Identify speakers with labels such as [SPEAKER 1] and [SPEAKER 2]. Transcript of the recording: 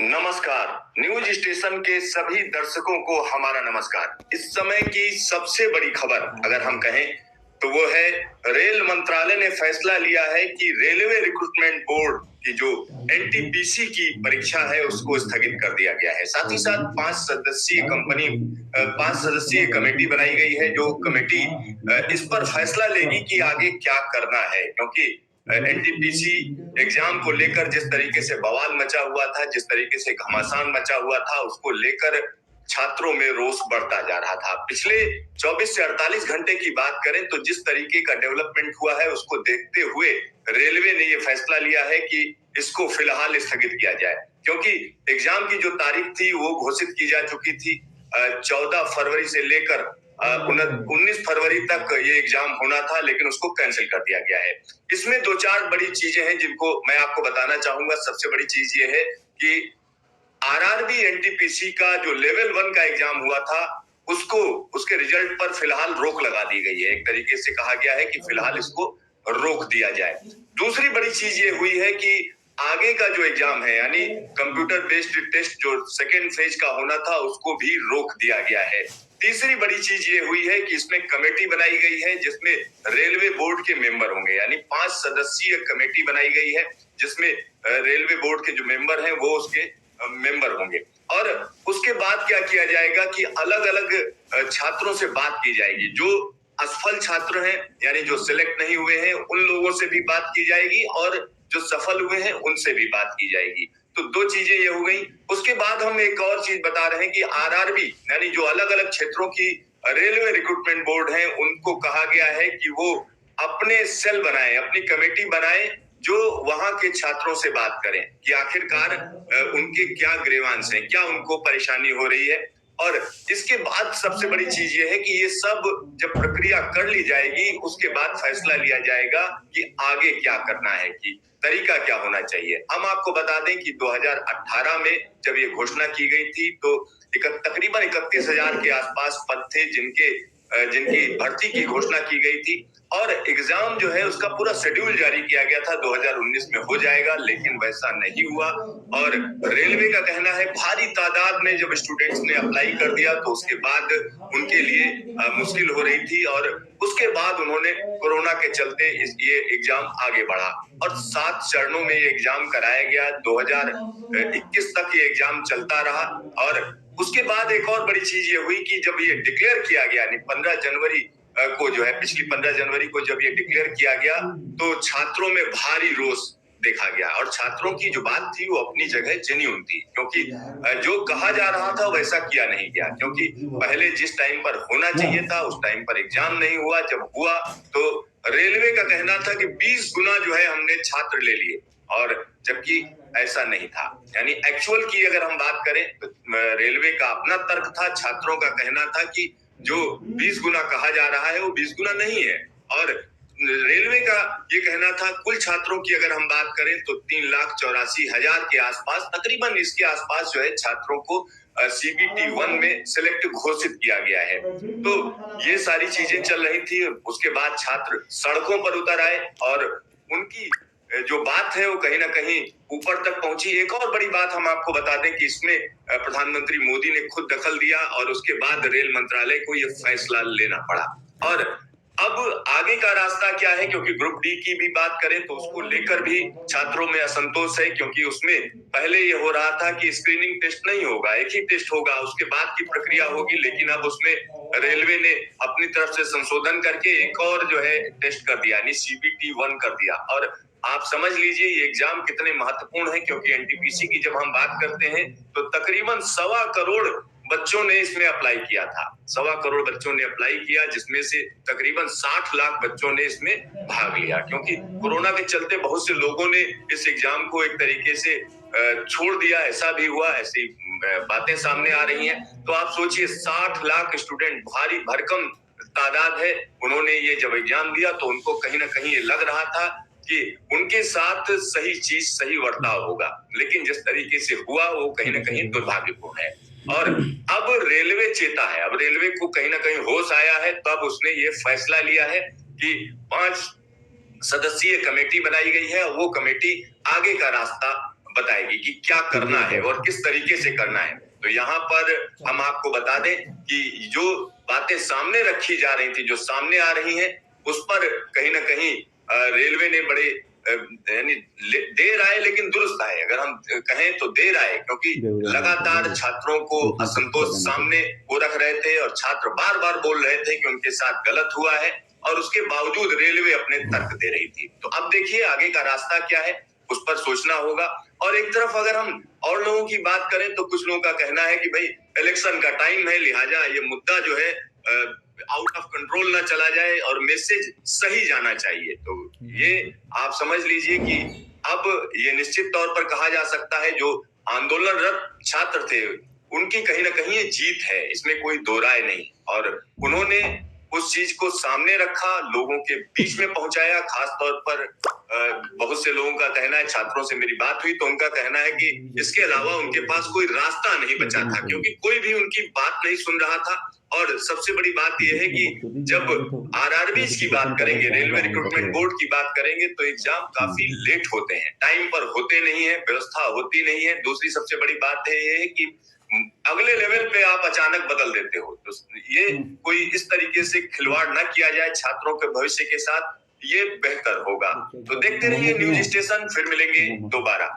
[SPEAKER 1] नमस्कार। News station के सभी दर्शकों को हमारा नमस्कार। इस समय की सबसे बड़ी खबर अगर हम कहें तो वो है रेल मंत्रालय ने फैसला लिया है कि रेलवे रिक्रूटमेंट बोर्ड की जो एनटीपीसी की परीक्षा है उसको स्थगित कर दिया गया है। साथ ही साथ 5 सदस्यीय कमेटी बनाई गई है जो कमेटी इस पर फैसला लेगी कि आगे क्या करना है, क्योंकि एनटीपीसी एग्जाम को लेकर जिस तरीके से बवाल मचा हुआ था, जिस तरीके से घमासान मचा हुआ था, उसको लेकर छात्रों में रोष बढ़ता जा रहा था। पिछले 24 से 48 घंटे की बात करें तो जिस तरीके का डेवलपमेंट हुआ है उसको देखते हुए रेलवे ने ये फैसला लिया है कि इसको फिलहाल स्थगित किया जाए, क्योंकि एग्जाम की जो तारीख थी वो घोषित की जा चुकी थी। 14 फरवरी से लेकर 19 फरवरी तक ये एग्जाम होना था, लेकिन उसको कैंसिल कर दिया गया है। इसमें 2-4 बड़ी चीजें हैं जिनको मैं आपको बताना चाहूंगा। सबसे बड़ी चीज ये है कि आरआरबी एनटीपीसी का जो लेवल 1 का एग्जाम हुआ था उसको उसके रिजल्ट पर फिलहाल रोक लगा दी गई है। एक तरीके से कहा गया है कि फिलहाल इसको रोक दिया जाए। दूसरी बड़ी चीज ये हुई है कि आगे का जो एग्जाम है यानी कंप्यूटर बेस्ड टेस्ट जो सेकेंड फेज का होना था उसको भी रोक दिया गया है। तीसरी बड़ी चीज ये हुई है कि इसमें कमेटी बनाई गई है जिसमें रेलवे बोर्ड के मेंबर होंगे, यानी 5 सदस्यीय कमेटी बनाई गई है जिसमें रेलवे बोर्ड के जो मेंबर हैं वो उसके मेंबर होंगे। और उसके बाद क्या किया जाएगा कि अलग अलग छात्रों से बात की जाएगी। जो असफल छात्र हैं यानी जो सिलेक्ट नहीं हुए हैं उन लोगों से भी बात की जाएगी और जो सफल हुए हैं उनसे भी बात की जाएगी। तो 2 चीजें ये हो गई। उसके बाद हम एक और चीज बता रहे हैं कि आरआरबी यानी जो अलग अलग क्षेत्रों की रेलवे रिक्रूटमेंट बोर्ड है उनको कहा गया है कि वो अपने सेल बनाए, अपनी कमेटी बनाए जो वहां के छात्रों से बात करें कि आखिरकार उनके क्या ग्रीवांस हैं, क्या उनको परेशानी हो रही है। और इसके बाद सबसे बड़ी चीज ये है कि ये सब जब प्रक्रिया कर ली जाएगी उसके बाद फैसला लिया जाएगा कि आगे क्या करना है, कि तरीका क्या होना चाहिए। हम आपको बता दें कि 2018 में जब ये घोषणा की गई थी तो तकरीबन 31,000 के आसपास पद थे जिनकी भर्ती की घोषणा की गई थी और एग्जाम जो है उसका पूरा शेड्यूल जारी किया गया था 2019 में हो जाएगा, लेकिन वैसा नहीं हुआ। और रेलवे का कहना है भारी तादाद में जब स्टूडेंट्स ने अप्लाई कर दिया तो उसके बाद उनके लिए मुश्किल हो रही थी और उसके बाद उन्होंने कोरोना के चलते ये एग्जाम आगे बढ़ा और 7 चरणों में ये एग्जाम कराया गया। 2021 तक ये एग्जाम चलता रहा और उसके बाद एक और बड़ी चीज ये हुई कि जब ये डिक्लेयर किया गया यानी 15 जनवरी को जो है पिछली 15 जनवरी को जब ये डिक्लेयर किया गया तो छात्रों में भारी रोष देखा गया और छात्रों की जो बात थी वो अपनी जगह जेन्युइन थी, क्योंकि जो कहा जा रहा था वैसा किया नहीं गया। क्योंकि पहले जिस टाइम पर होना चाहिए था उस टाइम पर एग्जाम नहीं हुआ। जब हुआ तो रेलवे का कहना था कि 20 गुना जो है हमने छात्र ले लिए, और जबकि ऐसा नहीं था। यानी एक्चुअल की अगर हम बात करें तो रेलवे का अपना तर्क था, छात्रों का कहना था कि जो 20 गुना कहा जा रहा है वो 20 गुना नहीं है। और रेलवे का ये कहना था कुल छात्रों की अगर हम बात करें तो 3,84,000 के आसपास, तकरीबन इसके आसपास जो है छात्रों को CBT 1 में सिलेक्ट घोषित किया गया है। तो ये सारी चीजें चल रही थी। उसके बाद छात्र सड़कों पर उतर आए और उनकी जो बात है वो कहीं ना कहीं ऊपर तक पहुंची। एक और बड़ी बात हम आपको बता दें कि इसमें प्रधानमंत्री मोदी ने खुद दखल दिया और उसके बाद रेल मंत्रालय को ये फैसला लेना पड़ा। और अब आगे का रास्ता क्या है, क्योंकि ग्रुप डी की भी बात करें तो उसको लेकर भी छात्रों में असंतोष है, क्योंकि उसमें पहले ये हो रहा था कि स्क्रीनिंग टेस्ट नहीं होगा, एक ही टेस्ट होगा, उसके बाद की प्रक्रिया होगी। लेकिन अब उसमें रेलवे ने अपनी तरफ से संशोधन करके एक और जो है टेस्ट कर दिया, यानी CBT 1 कर दिया। और आप समझ लीजिए ये एग्जाम कितने महत्वपूर्ण है, क्योंकि एनटीपीसी की जब हम बात करते हैं तो तकरीबन 1.25 करोड़ बच्चों ने इसमें अप्लाई किया था। 1.25 करोड़ बच्चों ने अप्लाई किया, जिसमें से तकरीबन 60 लाख बच्चों ने इसमें भाग लिया, क्योंकि कोरोना के चलते बहुत से लोगों ने इस एग्जाम को एक तरीके से छोड़ दिया। ऐसा भी हुआ, ऐसी बातें सामने आ रही हैं। तो आप सोचिए 60 लाख स्टूडेंट, भारी भरकम तादाद है, उन्होंने ये जब एग्जाम दिया तो उनको कहीं ना कहीं ये लग रहा था कि उनके साथ सही चीज, सही बर्ताव होगा, लेकिन जिस तरीके से हुआ वो कहीं ना कहीं दुर्भाग्यपूर्ण है। और अब रेलवे चेता है, अब रेलवे को कहीं ना कहीं होश आया है, तब उसने ये फैसला लिया है कि 5 सदस्यीय कमेटी बनाई गई है, वो कमेटी आगे का रास्ता बताएगी कि क्या करना है और किस तरीके से करना है। तो यहाँ पर हम आपको बता दें कि जो बातें सामने रखी जा रही थी, जो सामने आ रही हैं, उस पर कहीं ना कहीं रेलवे ने बड़े यानी देर आए लेकिन दुरुस्त आए, अगर हम कहें तो देर आए, क्योंकि लगातार छात्रों को असंतोष सामने वो रख रहे थे और छात्र बार बार बोल रहे थे कि उनके साथ गलत हुआ है, और उसके बावजूद रेलवे अपने तर्क दे रही थी। तो अब देखिए आगे का रास्ता क्या है, उस पर सोचना होगा। और एक तरफ अगर हम और लोगों की बात करें तो कुछ लोगों का कहना है कि भाई इलेक्शन का टाइम है, लिहाजा ये मुद्दा जो है आउट ऑफ कंट्रोल ना चला जाए और मैसेज सही जाना चाहिए। तो ये आप समझ लीजिए कि अब ये निश्चित तौर पर कहा जा सकता है जो आंदोलनरत छात्र थे उनकी कहीं ना कहीं ये जीत है, इसमें कोई दो राय नहीं। और उन्होंने उस चीज को सामने रखा, लोगों के बीच में पहुंचाया। खास तौर पर बहुत से लोगों का कहना है, छात्रों से मेरी बात हुई तो उनका कहना है कि इसके अलावा उनके पास कोई रास्ता नहीं बचा था, क्योंकि कोई भी उनकी बात नहीं सुन रहा था। और सबसे बड़ी बात यह है कि जब आरआरबीज की बात करेंगे, रेलवे रिक्रूटमेंट बोर्ड की बात करेंगे, तो एग्जाम काफी लेट होते हैं, टाइम पर होते नहीं है, व्यवस्था होती नहीं है। दूसरी सबसे बड़ी बात है ये कि अगले लेवल पे आप अचानक बदल देते हो। तो ये कोई इस तरीके से खिलवाड़ ना किया जाए छात्रों के भविष्य के साथ, ये बेहतर होगा। तो देखते रहिए न्यूज स्टेशन, फिर मिलेंगे दोबारा।